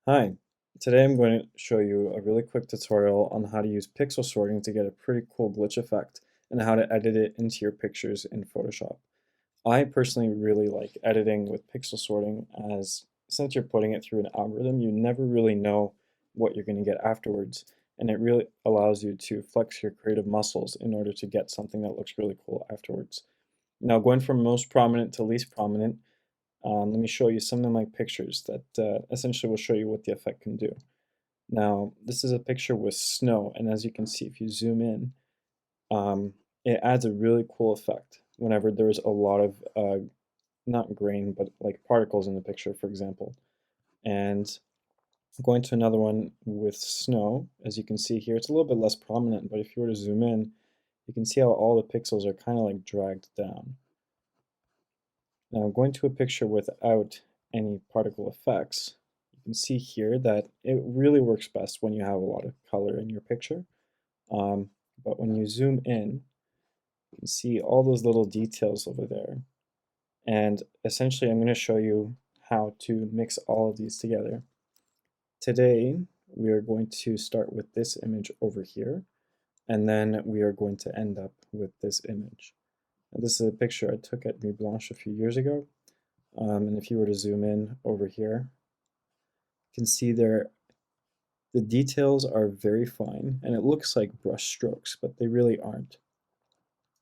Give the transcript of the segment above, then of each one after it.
Hi, today I'm going to show you a really quick tutorial on how to use pixel sorting to get a pretty cool glitch effect and how to edit it into your pictures in Photoshop. I personally really like editing with pixel sorting as since you're putting it through an algorithm, you never really know what you're going to get afterwards, and it really allows you to flex your creative muscles in order to get something that looks really cool afterwards. Now, going from most prominent to least prominent, let me show you some of my pictures that essentially will show you what the effect can do. Now, this is a picture with snow, and as you can see, if you zoom in, um, it adds a really cool effect whenever there's a lot of, not grain, but like particles in the picture, for example. And going to another one with snow, as you can see here, it's a little bit less prominent, but if you were to zoom in, you can see how all the pixels are kind of like dragged down. Now, going to a picture without any particle effects, you can see here that it really works best when you have a lot of color in your picture. Um, but when you zoom in, you can see all those little details over there. And essentially, I'm going to show you how to mix all of these together. Today, we are going to start with this image over here, and then we are going to end up with this image. And this is a picture I took at Nuit Blanche a few years ago. And if you were to zoom in over here, you can see there the details are very fine, and it looks like brush strokes, but they really aren't.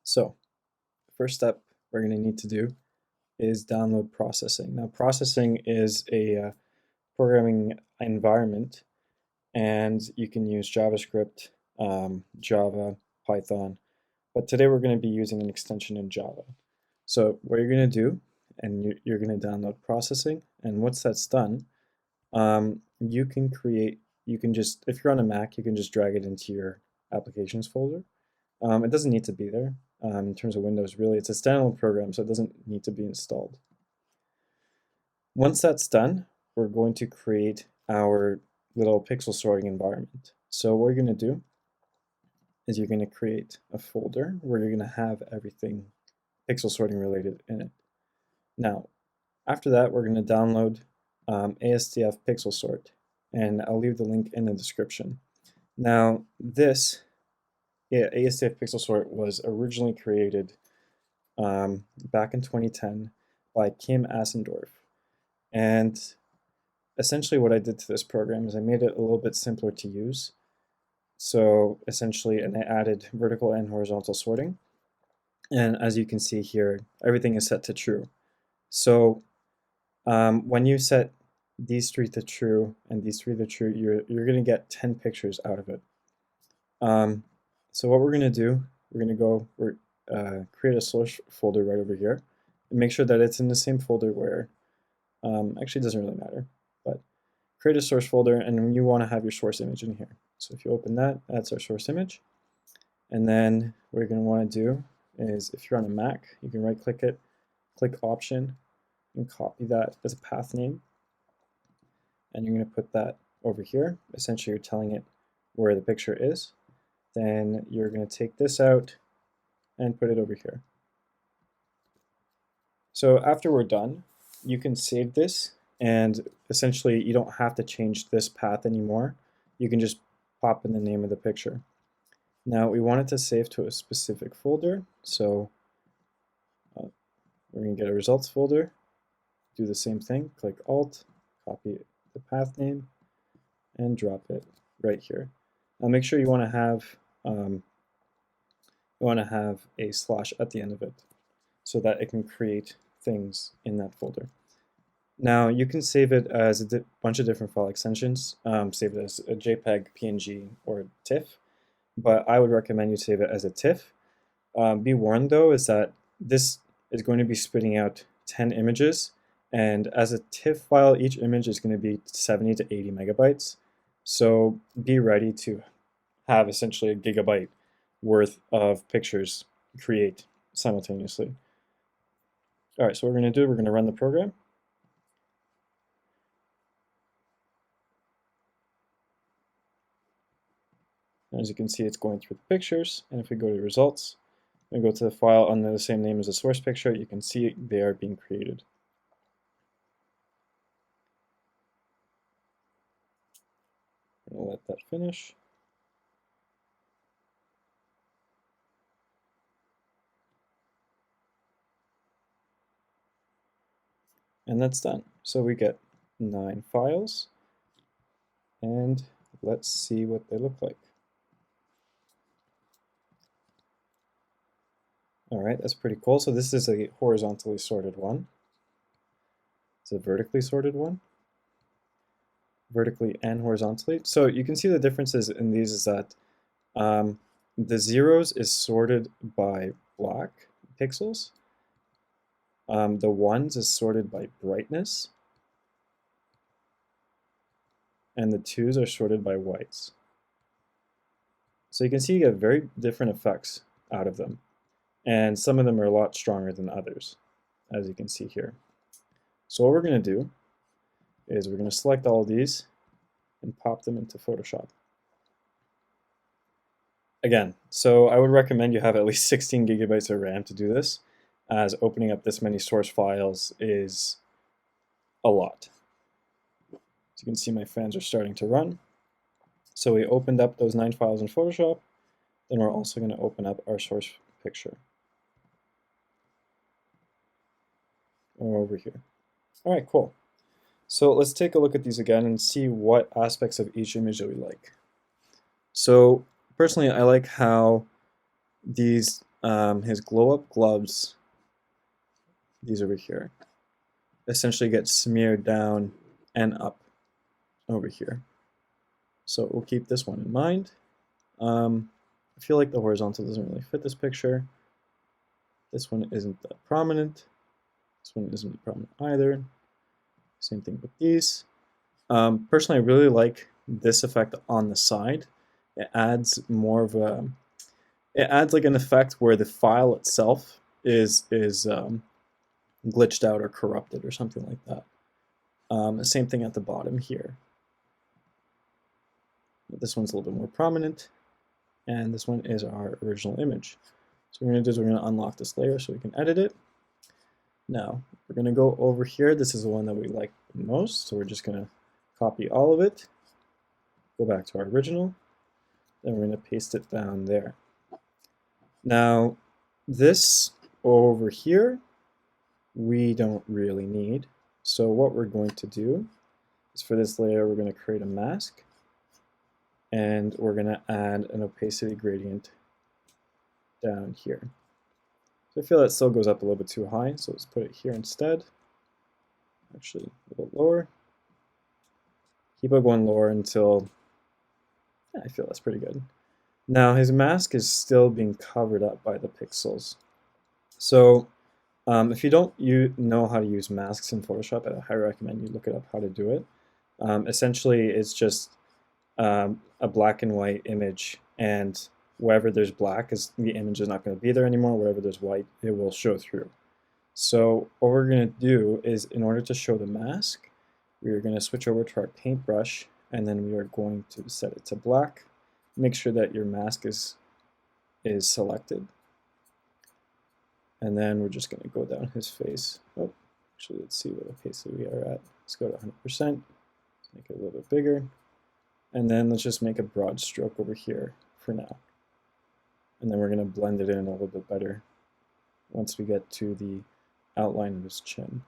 So, first step we're going to need to do is download processing. Now, processing is a programming environment, and you can use JavaScript, Java, Python, but today we're going to be using an extension in Java. So what you're going to do, and you're going to download processing, and once that's done, you can create, you can just, if you're on a Mac, you can just drag it into your applications folder. It doesn't need to be there. In terms of Windows, really, it's a standalone program, so it doesn't need to be installed. Once that's done, we're going to create our little pixel sorting environment. So what you're going to do is you're going to create a folder where you're going to have everything pixel sorting related in it. Now, after that, we're going to download ASDF pixel sort, and I'll leave the link in the description. Now, this ASDF pixel sort was originally created back in 2010 by Kim Assendorf. And essentially what I did to this program is I made it a little bit simpler to use. So essentially, and I added vertical and horizontal sorting. And as you can see here, everything is set to true. So when you set these three to true and these three to true, you're going to get 10 pictures out of it. So what we're going to do, we're going to go create a source folder right over here and make sure that it's in the same folder where, actually it doesn't really matter, but create a source folder, and you want to have your source image in here. So if you open that, that's our source image. And then what you're going to want to do is, if you're on a Mac, you can right click it, click option, and copy that as a path name. And you're going to put that over here. Essentially, you're telling it where the picture is. Then you're going to take this out and put it over here. So after we're done, you can save this, and essentially you don't have to change this path anymore. You can just pop in the name of the picture. Now we want it to save to a specific folder, so we're going to get a results folder, do the same thing, click Alt, copy the path name, and drop it right here. Now make sure you want to have a slash at the end of it so that it can create things in that folder. Now you can save it as a bunch of different file extensions. Save it as a JPEG, PNG, or TIFF, but I would recommend you save it as a TIFF. Be warned though, is that this is going to be spitting out 10 images, and as a TIFF file, each image is going to be 70 to 80 megabytes. So be ready to have essentially a gigabyte worth of pictures create simultaneously. All right, so what we're going to do, we're going to run the program. As you can see, it's going through the pictures, and if we go to results, and go to the file under the same name as the source picture, you can see they are being created. I'll let that finish. And that's done. So we get 9 files, and let's see what they look like. All right, that's pretty cool. So this is a horizontally sorted one. It's a vertically sorted one, vertically and horizontally. So you can see the differences in these is that the zeros is sorted by black pixels. The ones is sorted by brightness. And the twos are sorted by whites. So you can see you get very different effects out of them. And some of them are a lot stronger than others, as you can see here. So what we're going to do is we're going to select all of these and pop them into Photoshop. Again, so I would recommend you have at least 16 gigabytes of RAM to do this, as opening up this many source files is a lot. As you can see, my fans are starting to run. So we opened up those 9 files in Photoshop. Then we're also going to open up our source picture over here. All right, cool. So let's take a look at these again and see what aspects of each image that we like. So personally, I like how these his glow-up gloves, these over here, essentially get smeared down and up over here. So we'll keep this one in mind. I feel like the horizontal doesn't really fit this picture. This one isn't that prominent. This one isn't prominent either. Same thing with these. Personally, I really like this effect on the side. It adds more of a, it adds like an effect where the file itself is glitched out or corrupted or something like that. Same thing at the bottom here. This one's a little bit more prominent, and this one is our original image. So what we're going to do is we're going to unlock this layer so we can edit it. Now, we're going to go over here. This is the one that we like the most, so we're just going to copy all of it, go back to our original, then we're going to paste it down there. Now, this over here, we don't really need. So what we're going to do is for this layer, we're going to create a mask, and we're going to add an opacity gradient down here. So I feel that still goes up a little bit too high, so let's put it here instead. Actually, a little lower. Keep it going lower until, yeah, I feel that's pretty good. Now his mask is still being covered up by the pixels. So if you don't know how to use masks in Photoshop, I highly recommend you look it up how to do it. Essentially, it's just a black and white image, and wherever there's black, the image is not going to be there anymore. Wherever there's white, it will show through. So what we're going to do is, in order to show the mask, we are going to switch over to our paintbrush, and then we are going to set it to black. Make sure that your mask is selected. And then we're just going to go down his face. Oh, actually, let's see what opacity we are at. Let's go to 100%. Let's make it a little bit bigger. And then let's just make a broad stroke over here for now. And then we're going to blend it in a little bit better once we get to the outline of his chin.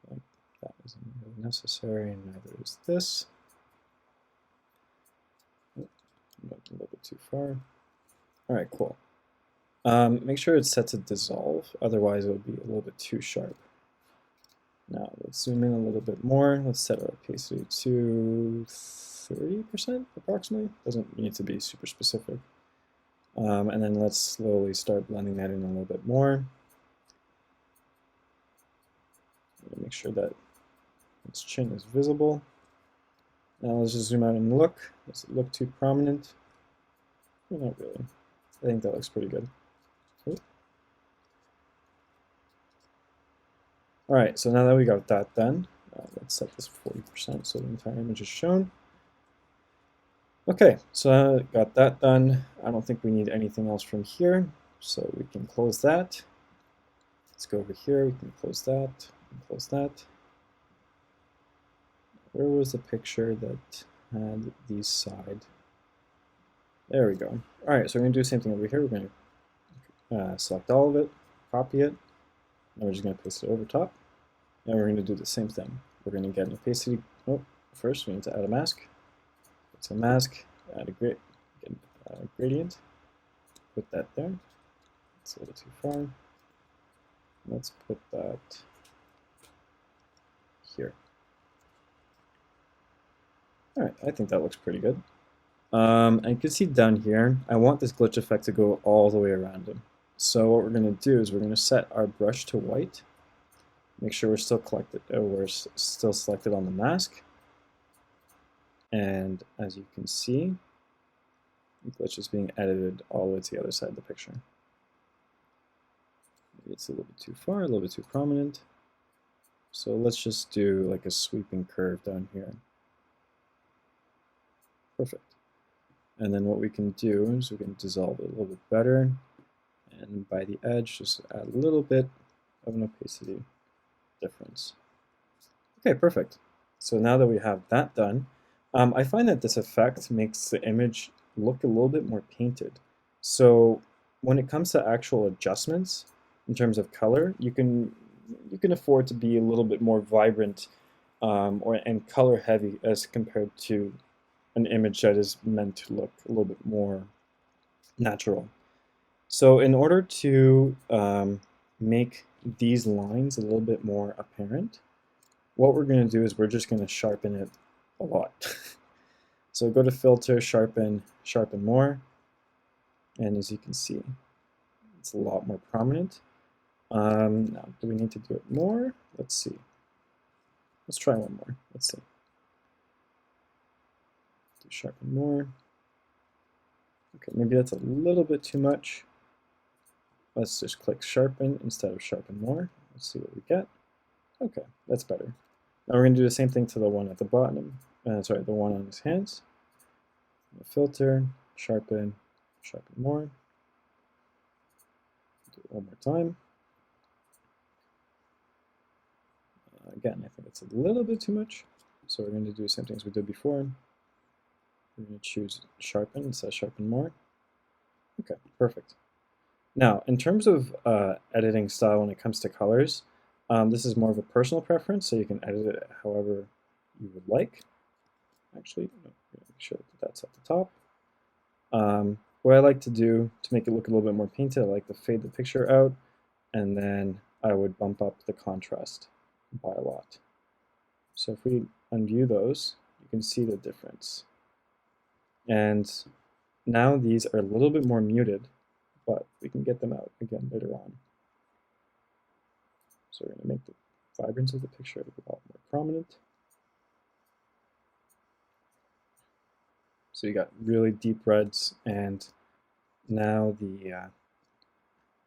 Like that isn't really necessary, and neither is this. Oh, went a little bit too far. All right, cool. Make sure it's set to dissolve, otherwise it'll be a little bit too sharp. Now let's zoom in a little bit more. Let's set our opacity to 30% approximately. Doesn't need to be super specific. And then let's slowly start blending that in a little bit more. Make sure that its chin is visible. Now let's just zoom out and look. Does it look too prominent? Well, not really. I think that looks pretty good. All right, so now that we got that done, let's set this 40% so the entire image is shown. Okay, so I got that done. I don't think we need anything else from here, so we can close that. Let's go over here, we can close that, and close that. Where was the picture that add these side. There we go. All right, so we're gonna do the same thing over here. We're gonna select all of it, copy it, and we're just gonna paste it over top. And we're gonna do the same thing. We're gonna get an opacity. Oh, first we need to add a mask. It's a mask. Add a gradient. Put that there. It's a little too far. Let's put that here. All right, I think that looks pretty good. And you can see down here, I want this glitch effect to go all the way around him. So what we're going to do is we're going to set our brush to white. Make sure we're still selected on the mask. And as you can see, the glitch is being edited all the way to the other side of the picture. Maybe it's a little bit too far, a little bit too prominent. So let's just do like a sweeping curve down here. Perfect. And then what we can do is we can dissolve it a little bit better. And by the edge, just add a little bit of an opacity difference. Okay, perfect. So now that we have that done, I find that this effect makes the image look a little bit more painted. So when it comes to actual adjustments in terms of color, you can afford to be a little bit more vibrant and color heavy as compared to an image that is meant to look a little bit more natural. So in order to make these lines a little bit more apparent, what we're going to do is we're just going to sharpen it a lot. So go to Filter, Sharpen, Sharpen More, and as you can see, it's a lot more prominent. Now, do we need to do it more? Let's see. Let's try one more. Let's see. Do Sharpen More. Okay, maybe that's a little bit too much. Let's just click Sharpen instead of Sharpen More. Let's see what we get. Okay, that's better. Now we're going to do the same thing to the one at the bottom. The one on his hands. Filter, Sharpen, Sharpen More. Do it one more time. Again, I think it's a little bit too much. So we're going to do the same things we did before. We're going to choose Sharpen instead of Sharpen More. Okay, perfect. Now, in terms of editing style when it comes to colors, this is more of a personal preference, so you can edit it however you would like. Actually, make sure that that's at the top. What I like to do to make it look a little bit more painted, I like to fade the picture out, and then I would bump up the contrast by a lot. So if we undo those, you can see the difference. And now these are a little bit more muted, but we can get them out again later on. So we're going to make the vibrance of the picture a lot more prominent. So you got really deep reds, and now the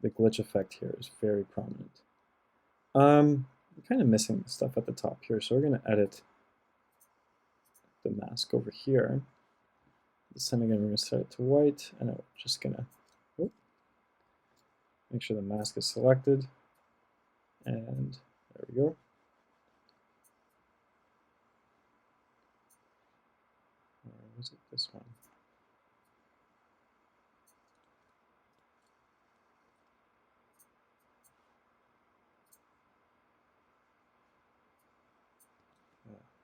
glitch effect here is very prominent. I'm kind of missing the stuff at the top here, so we're going to edit the mask over here. This time again, we're going to set it to white, and I'm just going to make sure the mask is selected, and there we go. Or was it this one?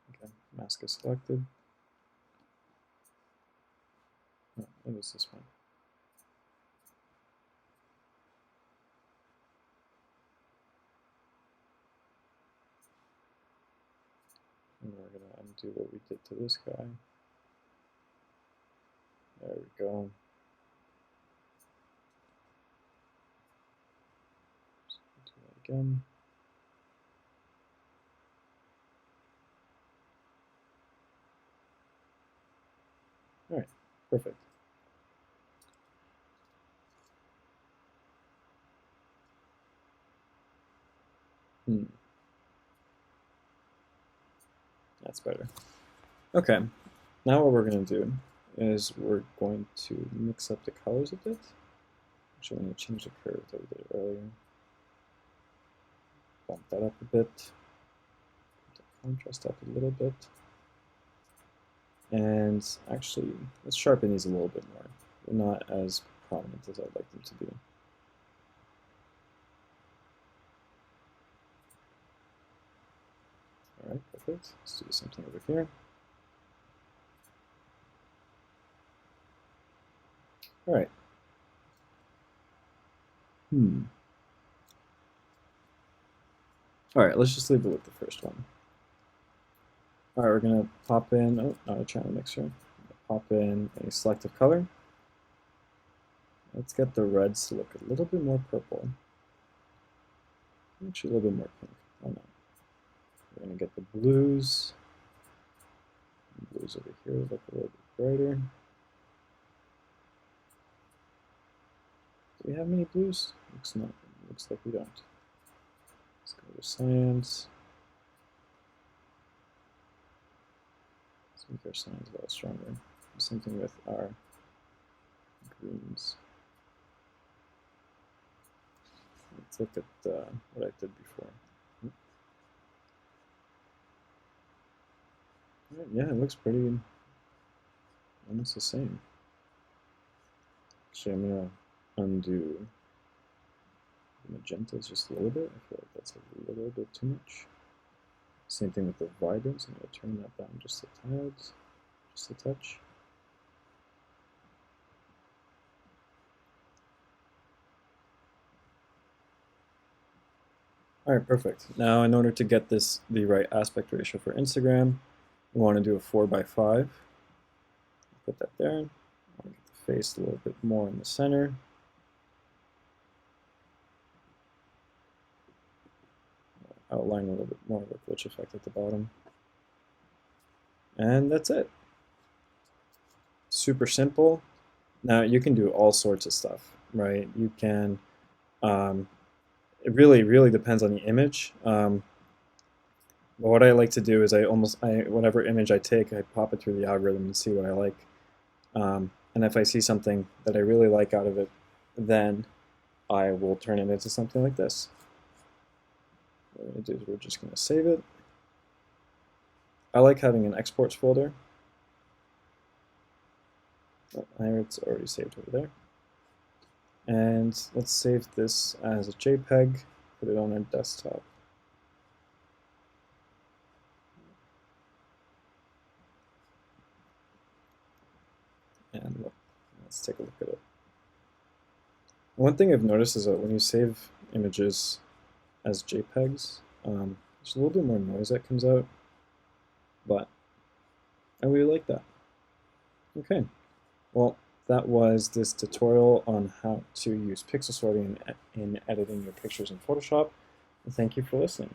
Okay, mask is selected. No, it was this one. And we're going to undo what we did to this guy. There we go. So do that again. All right, perfect. That's better. Okay, now what we're going to do is we're going to mix up the colors a bit. Actually, I'm going to change the curve that we did earlier. Bump that up a bit. Put the contrast up a little bit. And actually, let's sharpen these a little bit more. They're not as prominent as I'd like them to be. All right, perfect. Let's do something over here. All right. All right, let's just leave it with the first one. All right, we're gonna pop in, oh, not a channel mixer. Pop in a selective color. Let's get the reds to look a little bit more purple. Actually, a little bit more pink. Why not? We're gonna get the blues. Blues over here look a little bit brighter. Do we have many blues? Looks not. Looks like we don't. Let's go to cyans. Let's make our cyans a lot stronger. Same thing with our greens. Let's look at what I did before. Yeah, it looks pretty almost the same. Actually, I'm gonna undo the magentas just a little bit. I feel like that's a little bit too much. Same thing with the vibrance. I'm gonna turn that down just a tad, just a touch. All right, perfect. Now, in order to get this the right aspect ratio for Instagram, we want to do a 4:5. Put that there. I want to get the face a little bit more in the center. Outline a little bit more of a glitch effect at the bottom. And that's it. Super simple. Now, you can do all sorts of stuff, right? You can, it really depends on the image. But what I like to do is whatever image I take, I pop it through the algorithm and see what I like. And if I see something that I really like out of it, then I will turn it into something like this. What we're going to do is we're just going to save it. I like having an exports folder. Oh, it's already saved over there. And let's save this as a JPEG, put it on our desktop. And look, let's take a look at it. One thing I've noticed is that when you save images as JPEGs, there's a little bit more noise that comes out, but I really like that. Okay, well, that was this tutorial on how to use pixel sorting in editing your pictures in Photoshop. Thank you for listening.